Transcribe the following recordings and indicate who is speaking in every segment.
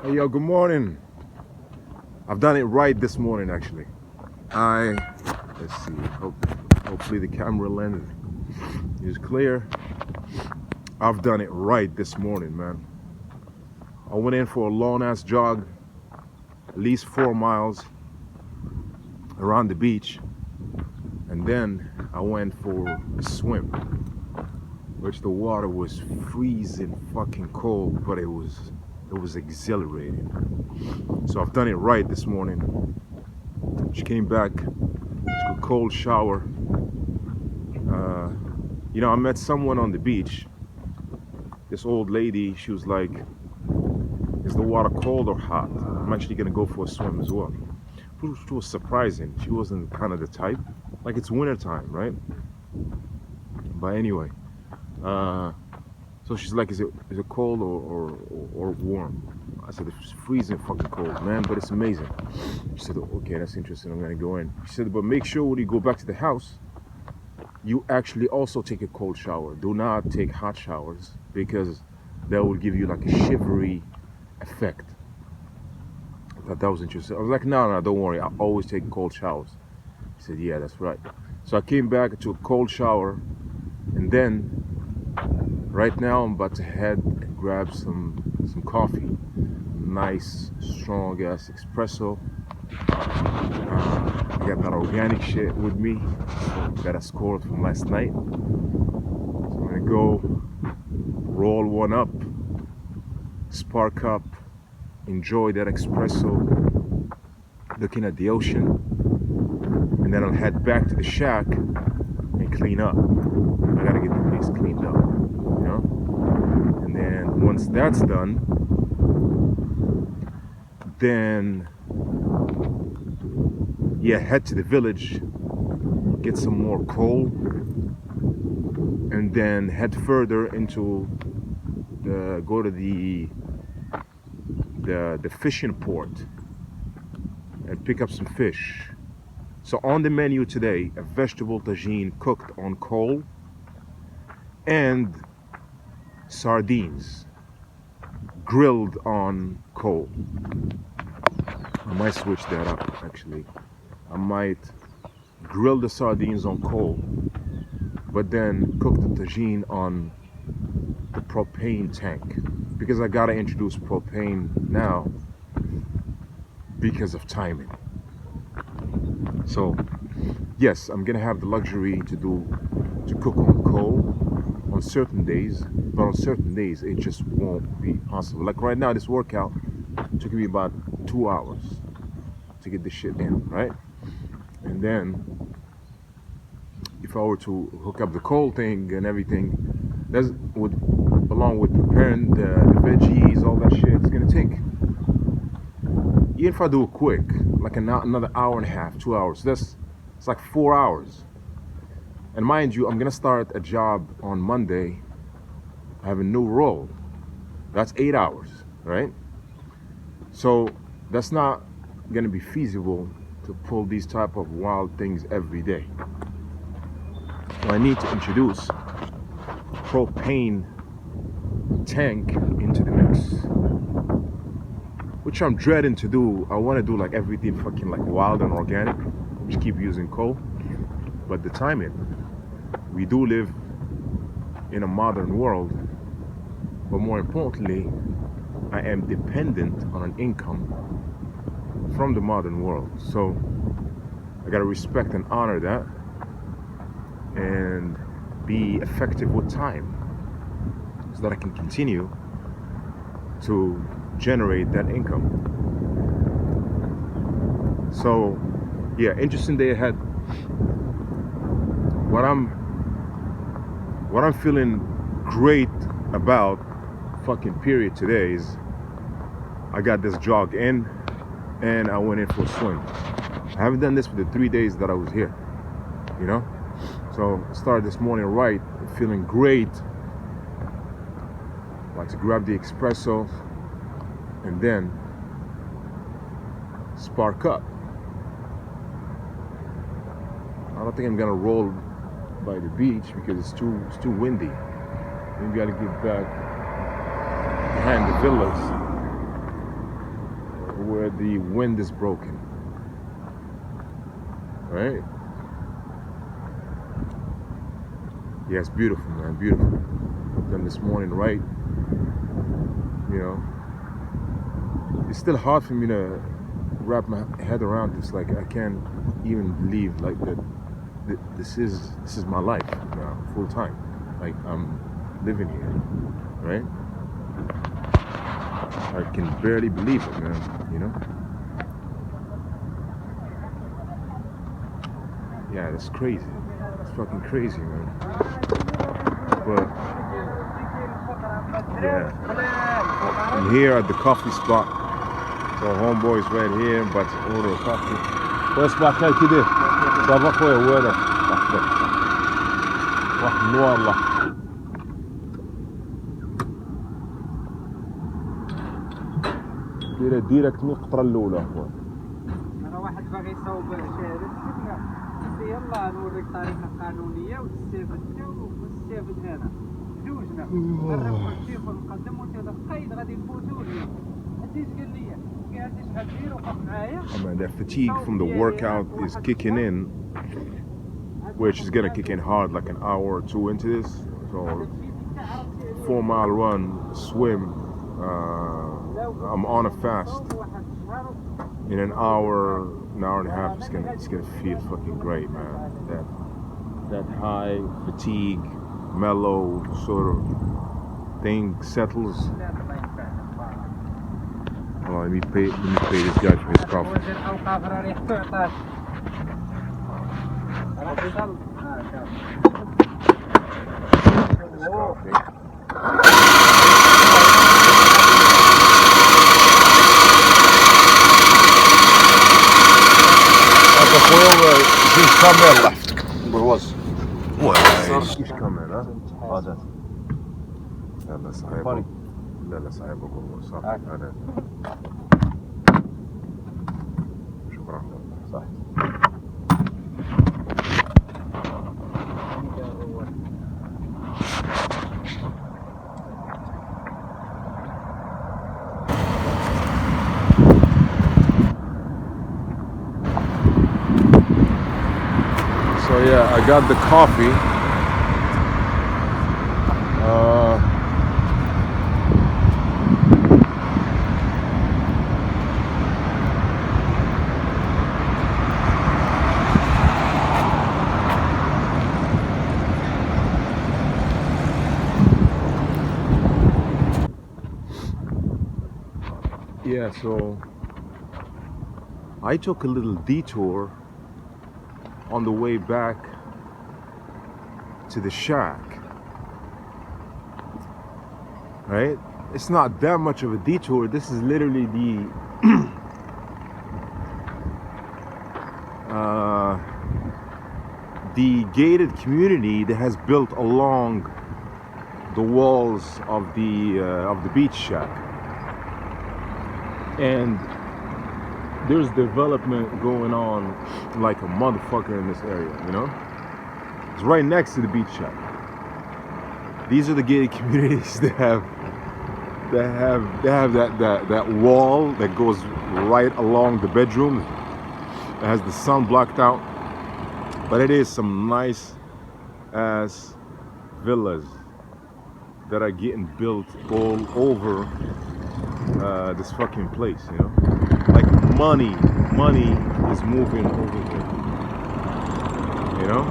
Speaker 1: Hey yo, good morning. I've done it right this morning actually. Let's see, hopefully the camera lens is clear. I've done it right this morning, man. I went in for a long ass jog, at least 4 miles around the beach, and then I went for a swim, which the water was freezing fucking cold, but it was exhilarating. So I've done it right this morning. She came back, took a cold shower. I met someone on the beach. This old lady, she was like, is the water cold or hot? I'm actually gonna go for a swim as well. Which was surprising. She wasn't kind of the type. Like, it's winter time, right? But anyway, so she's like, is it cold or warm? I said, it's freezing fucking cold, man, but it's amazing. She said, okay, that's interesting. I'm gonna go in. She said, but make sure when you go back to the house, you actually also take a cold shower. Do not take hot showers because that will give you like a shivery effect. I thought that was interesting. I was like, no, don't worry. I always take cold showers. He said, yeah, that's right. So I came back to a cold shower, and then right now I'm about to head and grab some coffee. Nice, strong ass espresso. I got that organic shit with me that I scored from last night. So I'm gonna go roll one up, spark up, enjoy that espresso, looking at the ocean, and then I'll head back to the shack and clean up. I gotta get the place cleaned up, you know? And then once that's done, then head to the village, get some more coal, and then head further into go to the fishing port and pick up some fish. So on the menu today, a vegetable tagine cooked on coal and sardines grilled on coal. I might switch that up actually. I might grill the sardines on coal, but then cook the tagine on the propane tank, because I gotta introduce propane now because of timing. So yes, I'm gonna have the luxury to cook on coal on certain days, but on certain days it just won't be possible. Like right now, this workout took me about 2 hours to get this shit in, right? And then if I were to hook up the coal thing and everything, along with preparing the veggies, all that shit, it's gonna take, even if I do it quick, like another hour and a half, 2 hours. It's like 4 hours. And mind you, I'm gonna start a job on Monday. I have a new role. That's 8 hours, right? So that's not gonna be feasible to pull these type of wild things every day. So I need to introduce propane tank into the mix, which I'm dreading to do. I want to do like everything fucking like wild and organic, just keep using coal. But the timing, we do live in a modern world, but more importantly, I am dependent on an income from the modern world. So I gotta respect and honor that and be effective with time so that I can continue to generate that income. So yeah, interesting day ahead. What I'm feeling great about fucking period today is I got this jog in and I went in for a swim. I haven't done this for the 3 days that I was here, you know? So I started this morning right, feeling great. Like to grab the espresso and then spark up. I don't think I'm gonna roll by the beach because it's too windy. Maybe I gotta get back behind the villas where the wind is broken, right? Yeah, it's beautiful, man, beautiful. Then this morning, right? You know, it's still hard for me to wrap my head around this. Like, I can't even believe like that. This is my life now, full time. Like, I'm living here, right? I can barely believe it, man. You know? Yeah, that's crazy. It's fucking crazy, man. But yeah, I'm here at the coffee spot. So homeboys right here, but to order a coffee. Where's my cake today? Ça va quoi, weather? والله ديريكت من القطره الاولى اخويا.
Speaker 2: انا واحد باغي يصاوب شهاده السكنه، قلت يلاه نوريك الطريقه القانونيه وتستافد انا جوجنا نربحوا الشيخ ونقدم وانت قايد غادي نفوتوا اليوم. عزيز قال لي قال لي شحال دير وقف معايا.
Speaker 1: That fatigue from the workout is kicking in, which is gonna kick in hard like an hour or two into this. So 4-mile run, swim. I'm on a fast. In an hour and a half, it's gonna feel fucking great, man. That high fatigue, mellow sort of thing settles. Oh, let me pay this guy for his coffee. She's coming left.
Speaker 3: Where was?
Speaker 1: She's coming, huh?
Speaker 3: هذا.
Speaker 1: لا صاحبك. لا صاحبك هو صح. هذا. شكرا.
Speaker 3: صح.
Speaker 1: So yeah, I got the coffee. Yeah, so I took a little detour on the way back to the shack, right? It's not that much of a detour. This is literally the gated community that has built along the walls of the beach shack, and there's development going on like a motherfucker in this area, you know? It's right next to the beach shack. These are the gated communities that have that wall that goes right along the bedroom. It has the sun blocked out, but it is some nice ass villas that are getting built all over this fucking place, you know? Like money is moving over here, you know?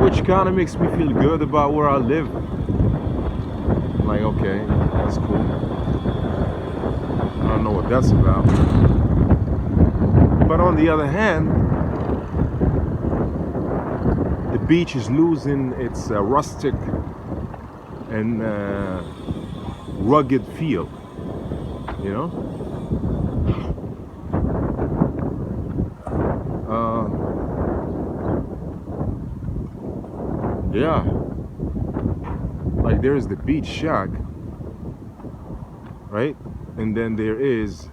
Speaker 1: Which kind of makes me feel good about where I live. I'm like, okay, that's cool. I don't know what that's about. But on the other hand, the beach is losing its rustic and rugged feel, you know? Yeah, like there's the beach shack, right? And then there is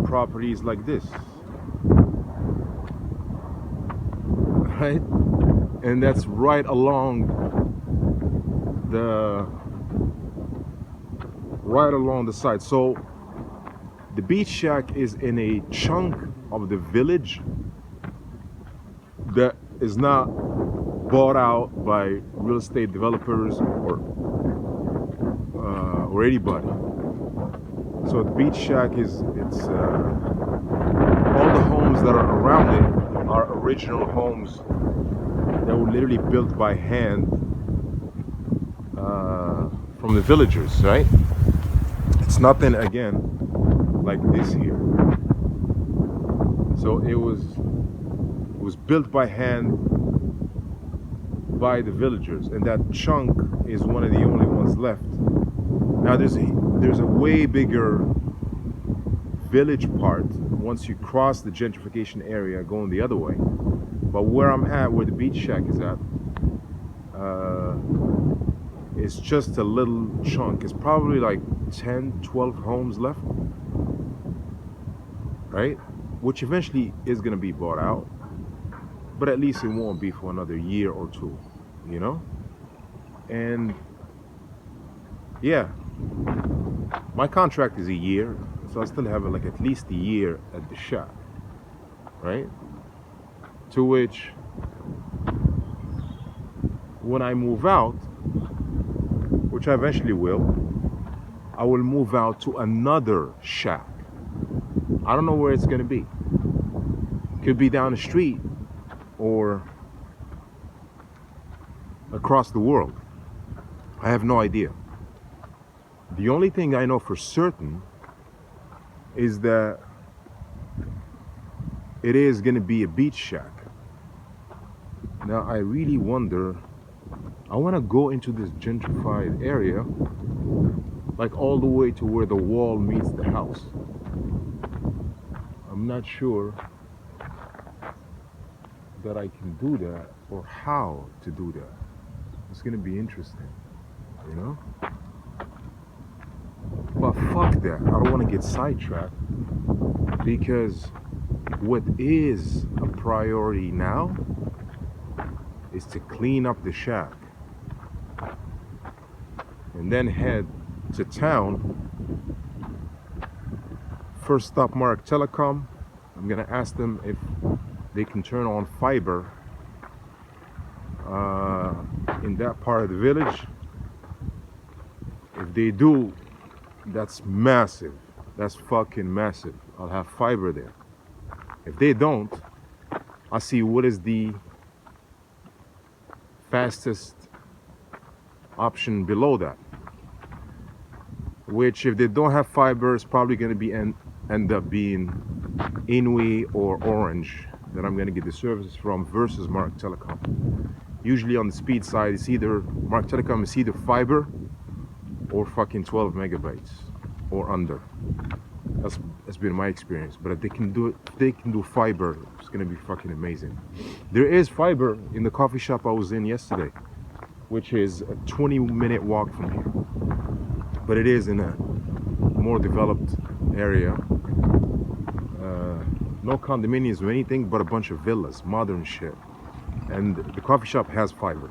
Speaker 1: properties like this, right? And that's right along right along the side. So the beach shack is in a chunk of the village that is not bought out by real estate developers or anybody. So the beach shack is all the homes that are around it are original homes that were literally built by hand from the villagers, right? It's nothing again like this here. So it was built by hand by the villagers, and that chunk is one of the only ones left. Now there's a way bigger village part once you cross the gentrification area going the other way. But where I'm at, where the beach shack is at, it's just a little chunk. It's probably like 10, 12 homes left, right? Which eventually is gonna be bought out, but at least it won't be for another year or two, you know? And yeah, my contract is a year, so I still have like at least a year at the shack, right? To which, when I move out, which I eventually will, I will move out to another shack. I don't know where it's gonna be. Could be down the street or across the world. I have no idea. The only thing I know for certain is that it is gonna be a beach shack. Now I really wonder, I wanna go into this gentrified area, like all the way to where the wall meets the house. I'm not sure that I can do that or how to do that. It's gonna be interesting, you know? But fuck that, I don't wanna get sidetracked, because what is a priority now is to clean up the shack and then head to town. First stop, Mark Telecom. I'm gonna ask them if they can turn on fiber in that part of the village. If they do, that's massive. That's fucking massive. I'll have fiber there. If they don't, I'll see what is the fastest option below that, which if they don't have fiber, it's probably going to be end up being Inui or Orange that I'm going to get the services from versus Mark Telecom. Usually on the speed side, it's either Mark Telecom is either fiber or fucking 12 megabytes or under. That's been my experience. But if they can do fiber, it's gonna be fucking amazing. There is fiber in the coffee shop I was in yesterday, which is a 20-minute walk from here. But it is in a more developed area. No condominiums or anything, but a bunch of villas, modern shit. And the coffee shop has fiber.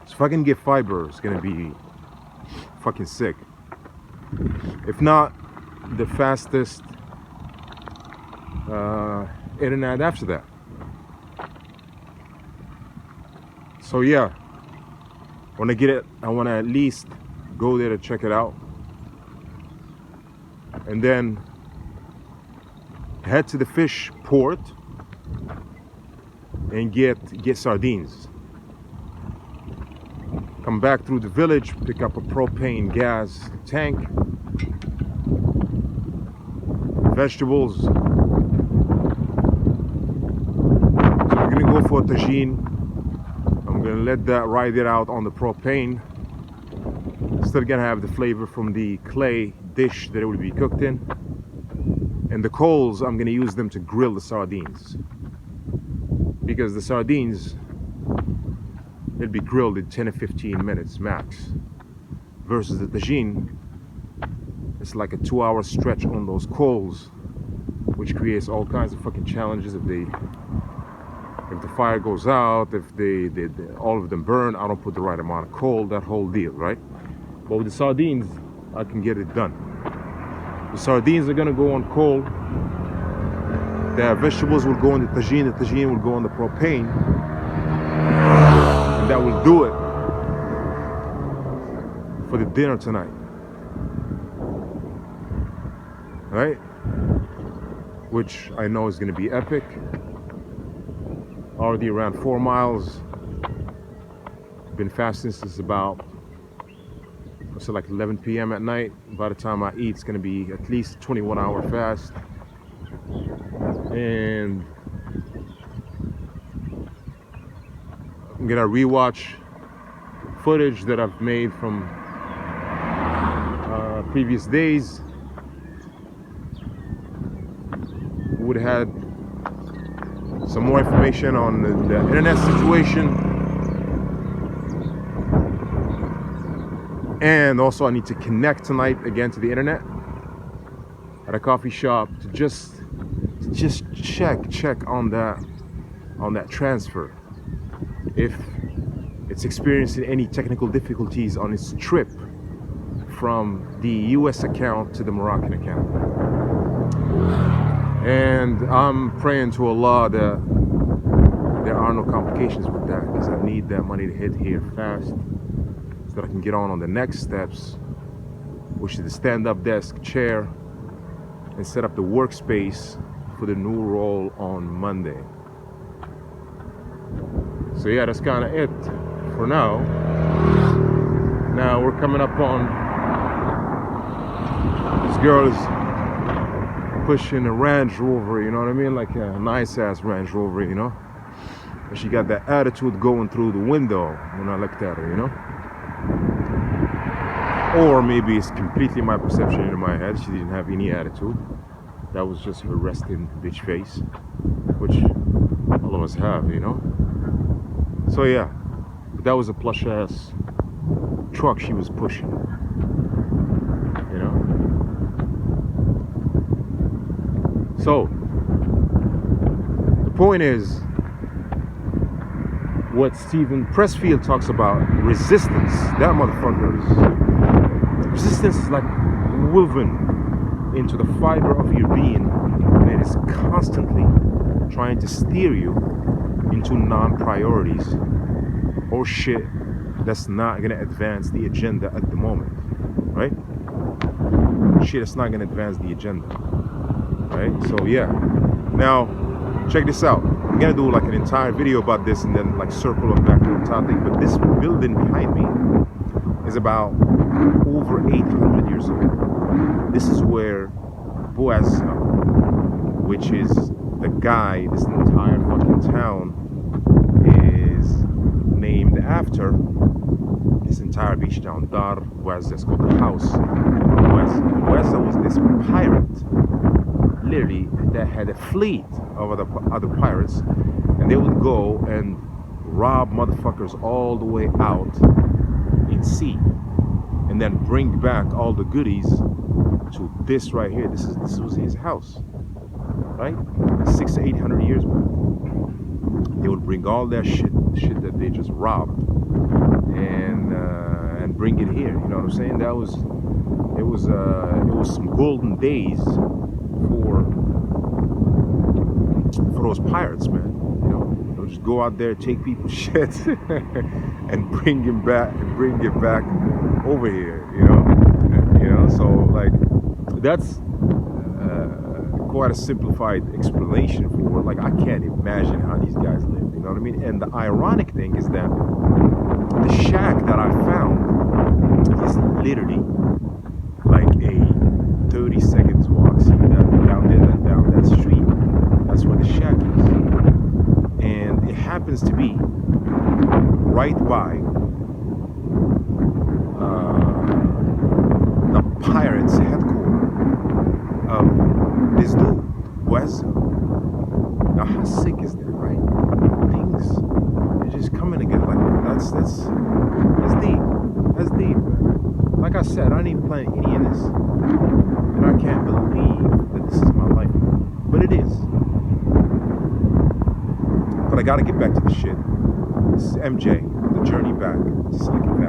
Speaker 1: So if I can get fiber, it's gonna be fucking sick. If not, the fastest internet after that. So yeah, when I get it, I want to at least go there to check it out, and then head to the fish port and get sardines. Come back through the village, pick up a propane gas tank, vegetables. So we're gonna go for a tagine. I'm gonna let that ride it out on the propane. Still gonna have the flavor from the clay dish that it will be cooked in. And the coals, I'm gonna use them to grill the sardines, because the sardines, it'll be grilled in 10 to 15 minutes max, versus the tagine, it's like a 2-hour stretch on those coals, which creates all kinds of fucking challenges. If the fire goes out, if they all of them burn, I don't put the right amount of coal, that whole deal, right? But with the sardines, I can get it done. The sardines are gonna go on coal. The vegetables will go in the tagine will go on the propane. And that will do it for the dinner tonight. Right? Which I know is gonna be epic. Already around 4 miles. Been fasting since about, so like 11 p.m. at night. By the time I eat, it's gonna be at least 21-hour fast. And I'm gonna rewatch footage that I've made from previous days. Would have had some more information on the internet situation. And also I need to connect tonight again to the internet at a coffee shop to just check on that transfer, if it's experiencing any technical difficulties on its trip from the US account to the Moroccan account. And I'm praying to Allah that there are no complications with that, because I need that money to hit here fast so that I can get on the next steps, which is the stand-up desk chair, and set up the workspace for the new role on Monday. So yeah, that's kind of it for now. Now we're coming up on, this girl is pushing a Range Rover, you know what I mean? Like a nice ass Range Rover, you know? And she got that attitude going through the window when I looked at her, you know? Or maybe it's completely my perception in my head. She didn't have any attitude. That was just her resting bitch face, which all of us have, you know? So yeah, but that was a plush ass truck she was pushing, you know? So, the point is, what Steven Pressfield talks about, resistance, that resistance is like woven into the fiber of your being, and it is constantly trying to steer you into non-priorities or shit that's not gonna advance the agenda at the moment, right? Shit that's not gonna advance the agenda, right? So yeah, now check this out. I'm gonna do like an entire video about this and then like circle back to the topic. But this building behind me is about over 800 years old. This is where Boaz, which is the guy this entire fucking town is named after, this entire beach town, Dar Boaz, that's called the house of Boaz. Boaz was this pirate, literally, that had a fleet of other pirates, and they would go and rob motherfuckers all the way out in sea, and then bring back all the goodies to this right here. This was his house, right? 600 to 800 years back. They would bring all that shit that they just robbed, and bring it here. You know what I'm saying? It was some golden days for those pirates, man. You know, they'll just go out there, take people's shit, and bring it back over here. You know, so like that's quite a simplified explanation for, like, I can't imagine how these guys live. You know what I mean? And the ironic thing is that the shack that I found is literally like a 30 seconds walk. See that down there, down that street? That's where the shack is. And it happens to be right by the pirates' headquarters of this dude, Wes. Now, how sick is that, right? Things are just coming together. Like that's deep. That's deep. Like I said, I didn't plan any of this, and I can't believe that this is my life. But it is. But I gotta get back to the shit. This is MJ, the journey back to Silicon Valley.